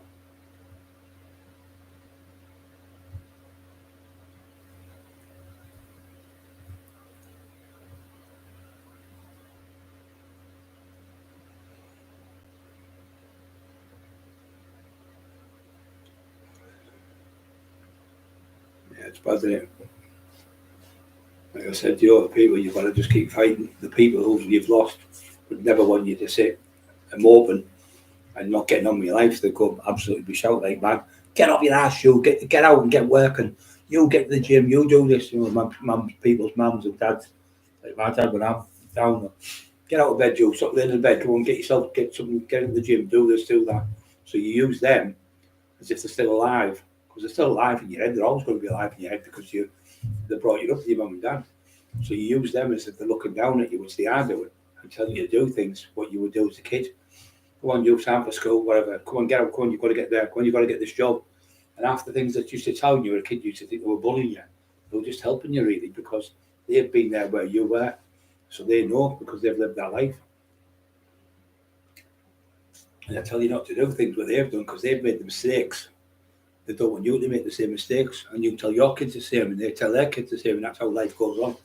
It's bad, isn't it? Like I said to the other people, you've got to just keep fighting. The people who you've lost would never want you to sit and moping and not getting on with your life. They come absolutely be shouting like, man, get off your ass, you get out and get working. You get to the gym, you do this. You know, people's mums and dads. Like my dad when I'm down, get out of bed, you stop in the bed, go and get into the gym, do this, do that. So you use them as if they're still alive. Because they're still alive in your head. They're always going to be alive in your head because they brought you up with your mum and dad. So you use them as if they're looking down at you, which they are doing, and telling you to do things what you would do as a kid. Come on, you time for school, whatever. Come on, get out. Come on, you've got to get there. Come on, you've got to get this job. And after things that used to tell you, a kid used to think they were bullying you. They were just helping you really because they've been there where you were. So they know because they've lived that life. And they tell you not to do things what they've done because they've made the mistakes. They don't want you to make the same mistakes, and you tell your kids the same, and they tell their kids the same, and that's how life goes on.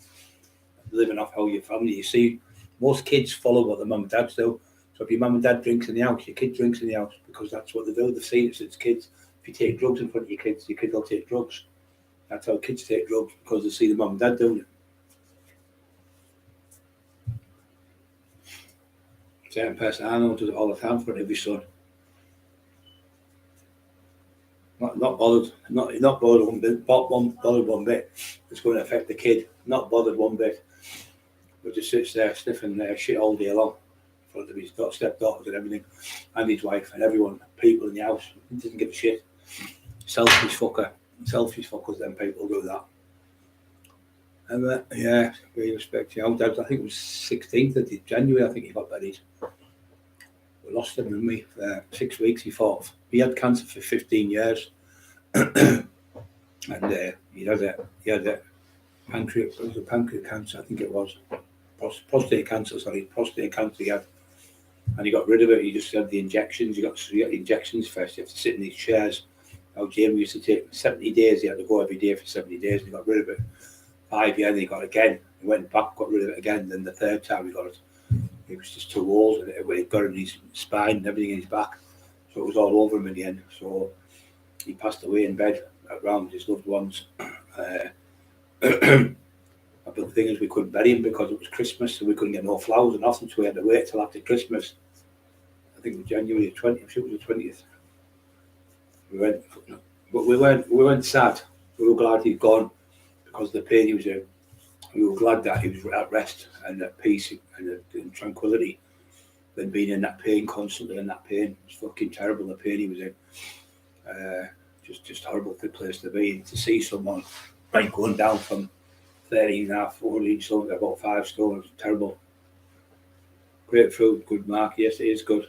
Living off how your family, you see, most kids follow what their mum and dads do. So if your mum and dad drinks in the house, your kid drinks in the house because that's what they do. They've seen it since kids. If you take drugs in front of your kid will take drugs. That's how kids take drugs because they see the mum and dad doing it. Certain person I know does it all the time for every son. Not bothered, not bothered one bit. Bothered one bit. It's going to affect the kid. Not bothered one bit. But just sits there sniffing shit all day long in front of his stepdaughters and everything, and his wife and everyone, people in the house. He doesn't give a shit. Selfish fuckers. Them people do that. And yeah, we respect you. Dad, I think it was 16th of January. I think he got buried. We lost him, didn't we? For 6 weeks. He had cancer for 15 years, and he had a pancreas cancer. I think it was prostate cancer. He had, and he got rid of it. He just had the injections. You got the injections first. You have to sit in these chairs. Now Jamie used to take 70 days. He had to go every day for 70 days. And he got rid of it. 5 years, and he got it again. He went back, got rid of it again. Then the third time he got it, it was just too old, and it got in his spine and everything in his back. So it was all over him in the end. So he passed away in bed around his loved ones. But the thing is, we couldn't bury him because it was Christmas, so we couldn't get no flowers and nothing. So we had to wait till after Christmas. I think it was January 20th. It was the 20th. But we weren't sad. We were glad he'd gone because of the pain he was in. We were glad that he was at rest and at peace and in tranquility than being in that pain, constantly in that pain. It was fucking terrible, the pain he was in. Just horrible place to be. And to see someone going down from 13.5, 14 stone to about 5 stone, it's terrible. Grapefruit, good mark. Yes, it is good.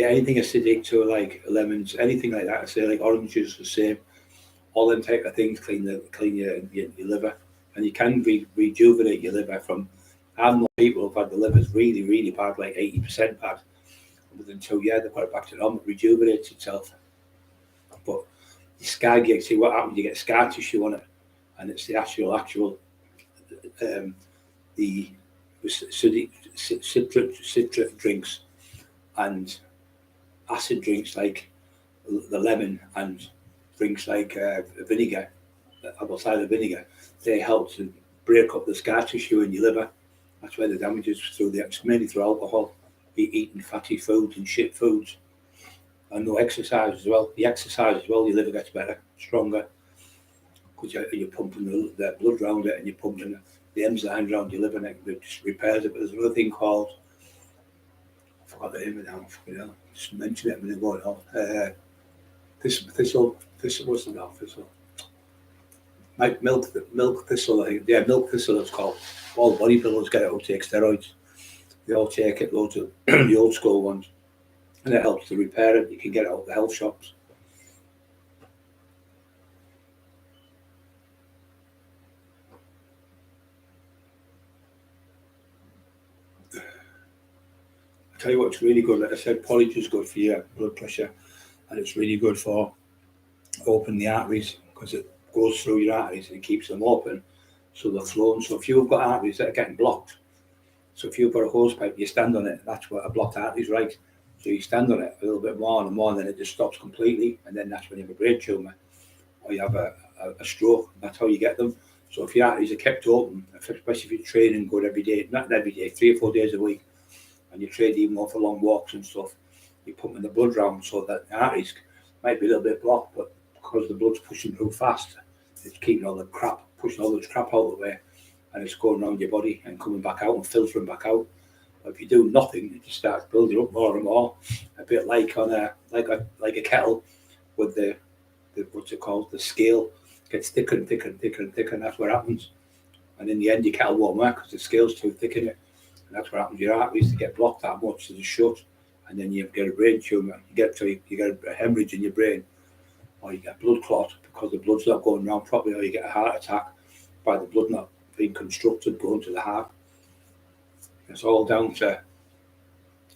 anything acidic to like lemons, anything like that. I say like oranges, the same. All them type of things clean your liver, and you can rejuvenate your liver from. I know people who've had the livers really bad, like 80% bad. Within 2 years, they've got it back to normal, it rejuvenates itself. But the scar gets, see what happens, you get scar tissue on it, and it's the actual the citric drinks and acid drinks like the lemon and drinks like vinegar, apple cider vinegar, they help to break up the scar tissue in your liver. That's where the damage is through mainly through alcohol, eating fatty foods and shit foods, and no exercise as well. You exercise as well, your liver gets better, stronger, because you're pumping the blood around it and you're pumping the enzymes around your liver, and it just repairs it. But there's another thing called, I forgot the name of it now, just mention it a minute ago. Thistle, what's the name? Thistle. Milk thistle, I think. Yeah, milk thistle it's called. All bodybuilders get it who take steroids. They all take it, loads of the old school ones. And it helps to repair it. You can get it out of the health shops. I tell you what, it's really good. Like I said, porridge is good for your blood pressure, and it's really good for opening the arteries, because it goes through your arteries and it keeps them open, so they're flowing. So if you've got arteries that are getting blocked, so if you've got a hose pipe, you stand on it, that's what a blocked artery is, right? So you stand on it a little bit more and more, and then it just stops completely, and then that's when you have a brain tumour or you have a stroke. That's how you get them. So if your arteries are kept open, especially if you're training good every day, not every day, 3 or 4 days a week, and you train even more for long walks and stuff, you're pumping the blood round so that the arteries might be a little bit blocked, but because the blood's pushing through fast, it's keeping all the crap, pushing all the crap out of the way, and it's going around your body and coming back out and filtering back out. But if you do nothing, it just starts building up more and more, a bit like on a kettle with the what's it called, the scale gets thicker and thicker and thicker and thicker, and that's what happens. And in the end, your kettle won't work because the scale's too thick in it, and that's what happens. Your arteries to get blocked that much, so they shut, and then you get a brain tumour. You get a hemorrhage in your brain, or you get blood clot because the blood's not going around properly, or you get a heart attack by the blood not being constructed going to the heart. It's all down to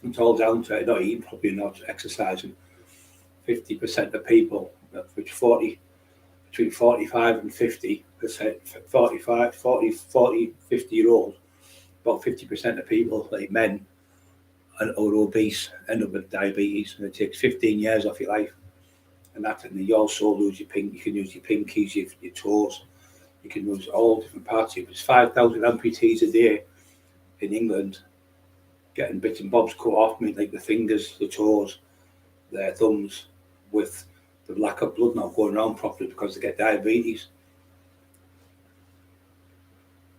not eating properly, not exercising. 50% of people, which between 45 and 50%, 50-year-olds, about 50% of people, like men, are obese, end up with diabetes, and it takes 15 years off your life. And you also lose your you can lose your pinkies, your toes, you can lose all different parts. There's 5,000 amputees a day in England getting bits and bobs cut off, like the fingers, the toes, their thumbs, with the lack of blood not going around properly because they get diabetes.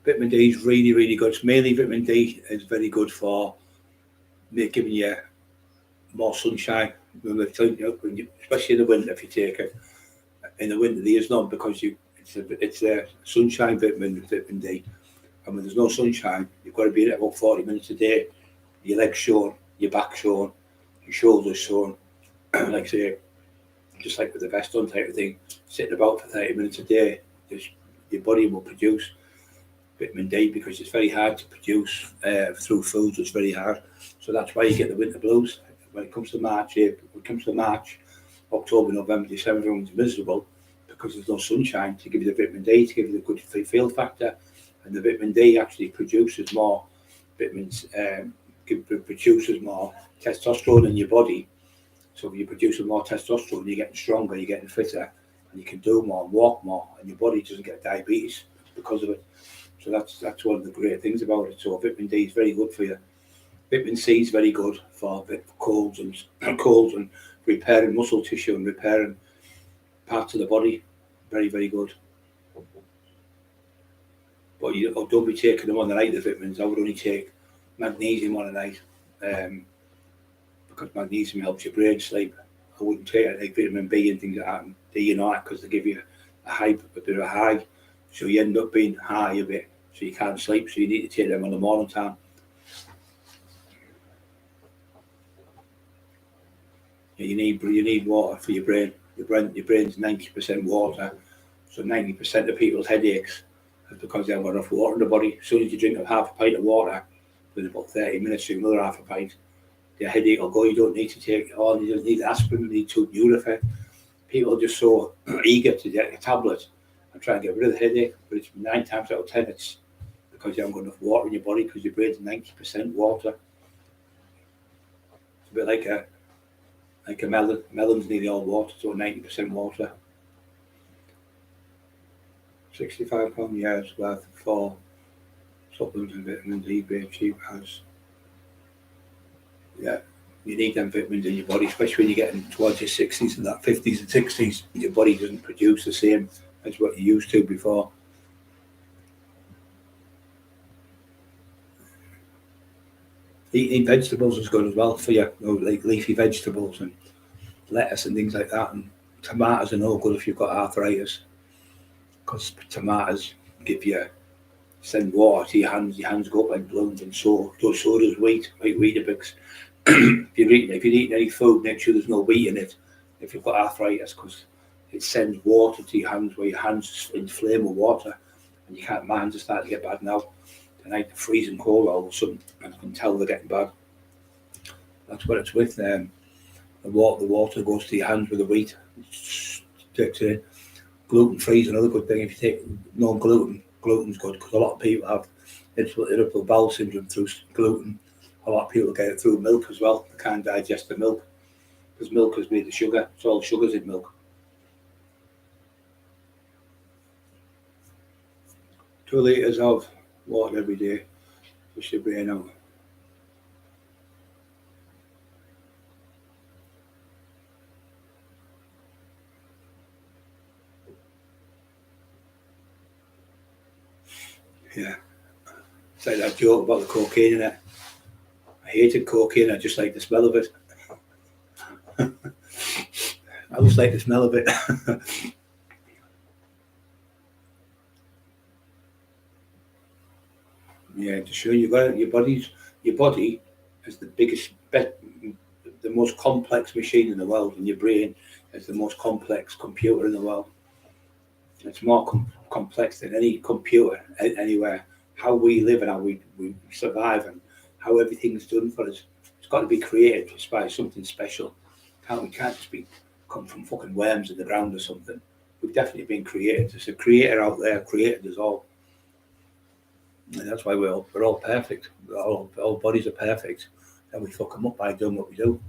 Vitamin D is really good. It's mainly vitamin D is very good for giving you more sunshine. Especially in the winter, if you take it. In the winter, there is none because it's a sunshine vitamin D. And when there's no sunshine, you've got to be in it about 40 minutes a day. Your legs showing, your back showing, your shoulders showing. Like say, just like with the vest on type of thing, sitting about for 30 minutes a day, your body will produce vitamin D because it's very hard to produce through foods. It's very hard, so that's why you get the winter blues. When it comes to March, October, November, December, everyone's miserable because there's no sunshine to give you the vitamin D, to give you the good feel factor, and the vitamin D actually produces more vitamins, produces more testosterone in your body. So if you're producing more testosterone, you're getting stronger, you're getting fitter, and you can do more and walk more, and your body doesn't get diabetes because of it. So that's one of the great things about it. So vitamin D is very good for you. Vitamin C is very good for colds and repairing muscle tissue and repairing parts of the body. Very good. But don't be taking them on the night, the vitamins. I would only take magnesium on a night. Because magnesium helps your brain sleep. I wouldn't take it like vitamin B and things like that, and D and all that, because they give you a bit of a high, so you end up being high a bit, so you can't sleep. So you need to take them on the morning time. You need water for your brain. Your brain's 90% water, so 90% of people's headaches is because they haven't got enough water in the body. As soon as you drink half a pint of water, within about 30 minutes, drink another half a pint, your headache will go. You don't need to take it all. You don't need aspirin. You need to Nurofen. People are just so eager to get a tablet and try and get rid of the headache, but it's 9 times out of 10 it's because you haven't got enough water in your body because your brain's 90% water. It's a bit like a melon. Melon's nearly all water, so 90% water. £65 years worth for supplements and vitamins, eBay cheap as. Yeah, you need them vitamins in your body, especially when you're getting towards your 60s and that 50s and 60s. Your body doesn't produce the same as what you used to before. Eating vegetables is good as well for you, like leafy vegetables and lettuce and things like that. And tomatoes are no good if you've got arthritis, because tomatoes send water to your hands. Your hands go up like balloons, and so does wheat, like Weetabix. if you're eating any food, make sure there's no wheat in it if you've got arthritis, because it sends water to your hands, where your hands inflame with water, and you can't. My hands are starting to get bad now. Tonight, freezing cold all of a sudden, and I can tell they're getting bad. That's what it's with. The water goes to your hands with the wheat. Gluten-free is another good thing. If you take non-gluten, gluten's good, because a lot of people have irritable bowel syndrome through gluten. A lot of people get it through milk as well. They can't digest the milk because milk is made of sugar. It's all sugars in milk. 2 litres of water every day. Push your brain out. Yeah. It's like that joke about the cocaine in it. I hated cocaine, I just like the smell of it. I just like the smell of it. Yeah, to show you got your body is the biggest, the most complex machine in the world, and your brain is the most complex computer in the world. It's more complex than any computer anywhere. How we live and how we survive and how everything's done for us. It's got to be created just by something special. We can't just come from fucking worms in the ground or something. We've definitely been created. There's a creator out there created us all. And that's why we're all perfect. Our bodies are perfect. And we fuck them up by doing what we do.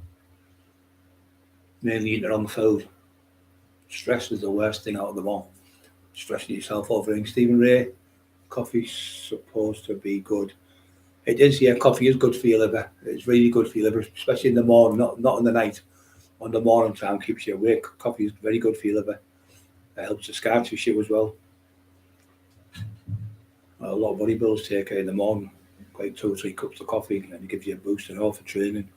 Mainly eating the wrong food. Stress is the worst thing out of them all. Stressing yourself over things. Stephen Ray, coffee's supposed to be good. It is, yeah, coffee is good for your liver. It's really good for your liver, especially in the morning, not in the night. On the morning time, keeps you awake. Coffee is very good for your liver. It helps the scar tissue as well. A lot of bodybuilders take it in the morning, like 2 or 3 cups of coffee, and it gives you a boost and all for training.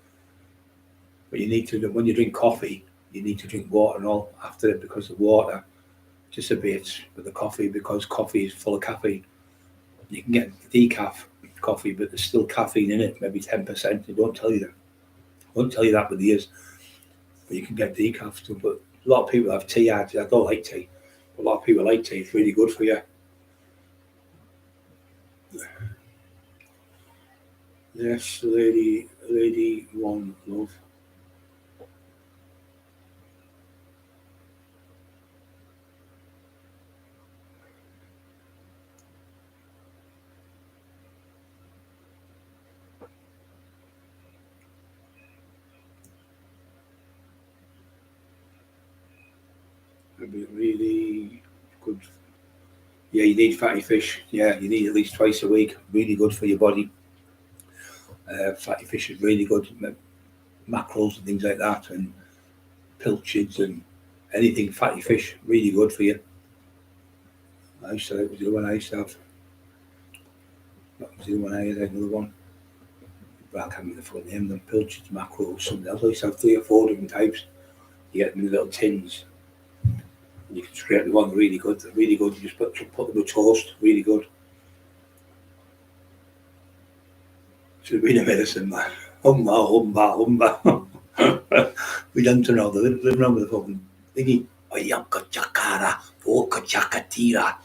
But you need to, when you drink coffee, you need to drink water and all after it, because the water dissipates with the coffee, because coffee is full of caffeine. You can get decaf coffee, but there's still caffeine in it, maybe 10%. They don't tell you that. I won't tell you that with the years. But you can get decaf too. But a lot of people have tea. I don't like tea. But a lot of people like tea. It's really good for you. Yes, lady one love. It'd be really good. Yeah, you need fatty fish. Yeah, you need at least twice a week. Really good for your body. Fatty fish is really good. Mackerels and things like that, and pilchards and anything fatty fish, really good for you. It was the one I used to have. That was the one I had, another one. I can't remember the full name, them pilchards, mackerels, something else. I used to have 3 or 4 different types. You get them in little tins. And you can scrape the one really good. They're really good. You just put them with toast, really good. Should have been a medicine, man. Humba. We don't know the living on with the fucking thingy. Oyanka chakara, voka chakatira.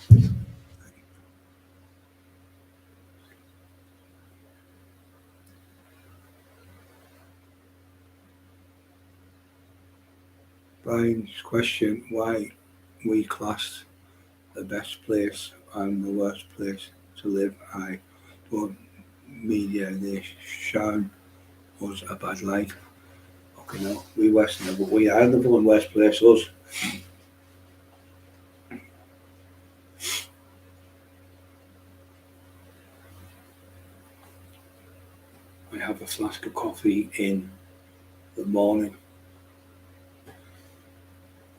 Brian's question: why we classed the best place and the worst place to live? I don't media they shine us a bad light. Okay, no, we Western, but we are the fucking worst place. Us. I have a flask of coffee in the morning.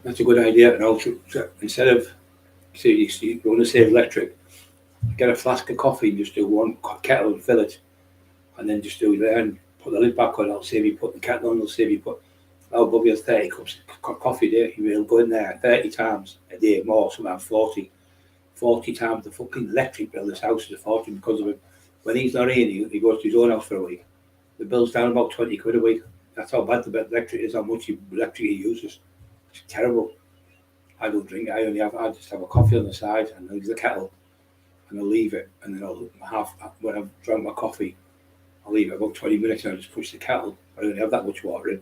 That's a good idea. And also, instead of you want to save electric, get a flask of coffee and just do one kettle and fill it, and then just do it there and put the lid back on. It'll save you putting the kettle on. It'll save you put above your 30 cups of coffee a day. You'll go in there 30 times a day, more, sometimes 40 times. The fucking electric bill this house is a fortune because of it. When he's not in, he goes to his own house for a week. The bill's down about 20 quid a week. That's how bad the electric is, how much electric he uses. It's terrible. I don't drink it. I just have a coffee on the side and leave the kettle and I'll leave it, and then when I've drunk my coffee, I'll leave it about 20 minutes and I'll just push the kettle. I don't have that much water in.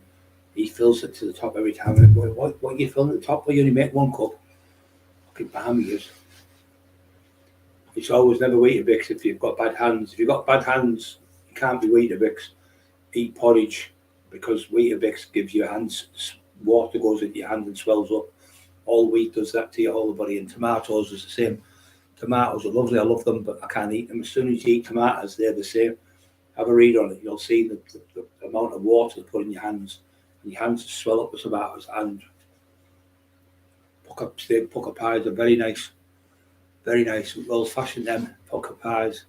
He fills it to the top every time. And what are you filling at the top? Well, you only make one cup. Fucking balmy is. It's always never Weetabix if you've got bad hands. If you've got bad hands, you can't be Weetabix. Eat porridge, because Weetabix gives your hands, water goes into your hand and swells up. All wheat does that to your whole body, and tomatoes is the same. Tomatoes are lovely, I love them, but I can't eat them. As soon as you eat tomatoes, they're the same. Have a read on it, you'll see the amount of water they put in your hands, and your hands swell up with tomatoes. And pucker pies are very nice, old fashioned them pucker pies.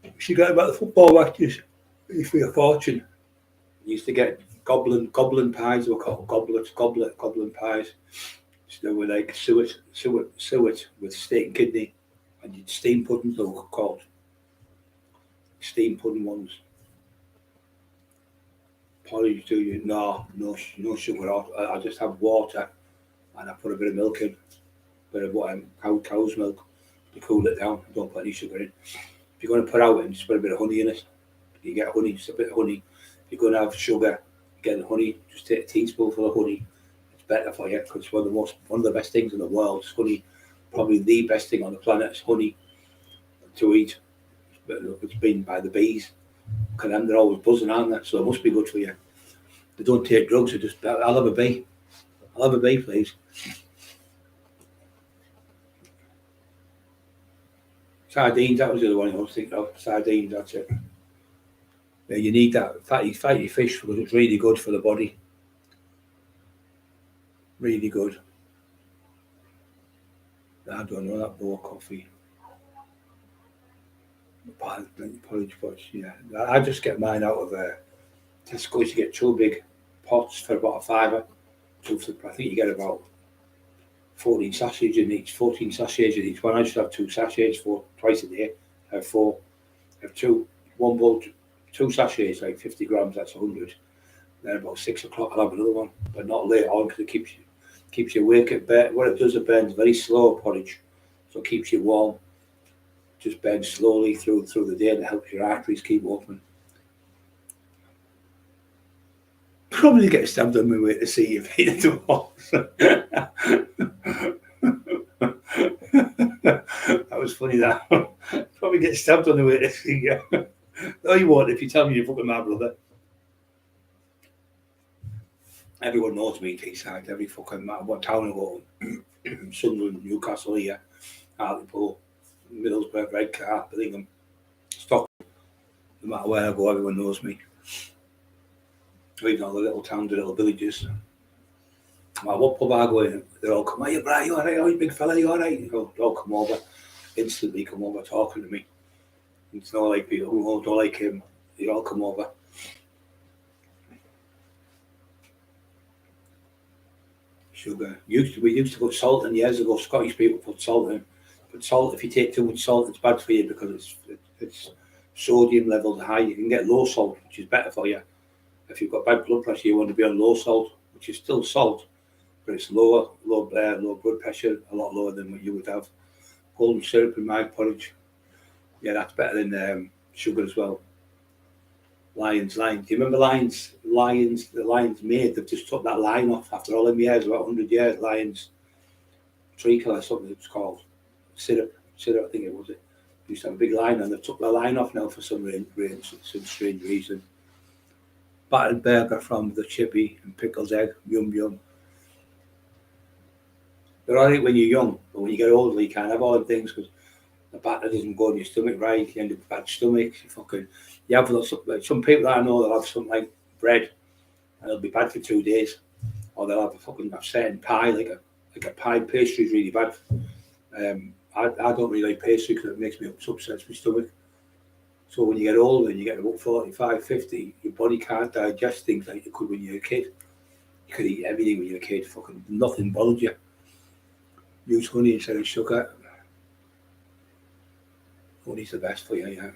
You should get about the football matches for your fortune. You used to get goblin pies, were called goblin pies. So they were like suet with steak and kidney, and you'd steam puddings, they were called steam pudding ones. Porridge, do you? No sugar. I just have water, and I put a bit of milk in, bit of cow's milk to cool it down. I don't put any sugar in. If you're going to put out in, just put a bit of honey in it. You get honey, just a bit of honey. If you're going to have sugar, get the honey. Just take a teaspoonful of honey. It's better for you, because one of the best things in the world is honey. Probably the best thing on the planet is honey to eat. It's been by the bees. Because they're always buzzing, aren't they? So it must be good for you. They don't take drugs. They just, I'll have a bee. I'll have a bee, please. Sardines, that was the other one I was thinking of. Sardines, that's it. Yeah, you need that fatty fish because it's really good for the body. Really good. I don't know, that bowl coffee. Porridge pots, yeah. I just get mine out of Tesco's. You get 2 big pots for about a £5. I think you get about 14 sachets in each one. I just have 2 sachets for twice a day. I have 4. I have 1 bowl, 2 sachets, like 50 grams, that's 100. Then about 6 o'clock I'll have another one, but not late on, because it keeps you awake. What it does, it burns very slow, porridge, so it keeps you warm. Just burns slowly through the day, and it helps your arteries keep open. Probably get stabbed on my way to see you feed the horse. That was funny, that. Probably get stabbed on the way to see you. No, you won't if you tell me you're fucking my brother. Everyone knows me, Teesside. Every fucking matter what town I go to. Sunderland, Newcastle here, Hartlepool, Middlesbrough, Redcar, Billingham, Stockholm. No matter where I go, everyone knows me. Even all the little towns, the little villages. Well, what pub I go in, they all come, hey, Brian, you alright? Oh, you big fella, you alright? They all come over, instantly come over talking to me. It's not like people who don't like him, they all come over. Sugar. We used to put salt in years ago. Scottish people put salt in. But salt, if you take too much salt, it's bad for you, because its sodium levels are high. You can get low salt, which is better for you. If you've got bad blood pressure, you want to be on low salt, which is still salt, but it's low blood pressure, a lot lower than what you would have. Golden syrup in my porridge, yeah, that's better than sugar as well. Lions. Do you remember Lions? The Lions made, they've just took that line off after all them years, about 100 years. Lions treacle or something it's called. Syrup, I think it was. It used to have a big line and they've took the line off now for some strange reason. Battered burger from the chippy and pickled egg, yum. They're alright when you're young, but when you get older you can't have all the things because the batter doesn't go in your stomach right, you end up with bad stomach, you have lots of, like some people that I know, they'll have something like bread and it'll be bad for 2 days, or they'll have a certain pie, like a pie pastry is really bad. I don't really like pastry because it makes me upset my stomach. So when you get older and you get about 45, 50, your body can't digest things like you could when you were a kid. You could eat everything when you were a kid, nothing bothered you. Use honey instead of sugar. Honey's the best for you, yeah.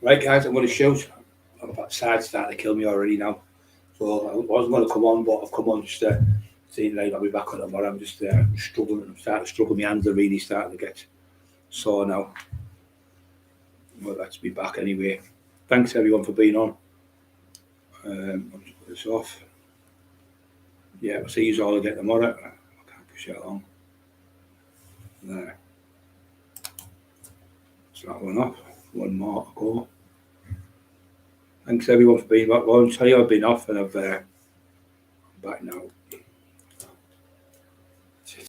Right guys, I'm going to shout. That side's starting to kill me already now. So I wasn't going to come on, but I've come on just saying, right, I'll be back on tomorrow. I'm just struggling. I'm starting to struggle. My hands are really starting to get sore now. Well, let's be back anyway. Thanks everyone for being on. I'll just put this off. Yeah, I'll see you all again tomorrow. I can't push it along. There. It's that one off. One more to go. Thanks everyone for being back on. Sorry I've been off and I'm back now.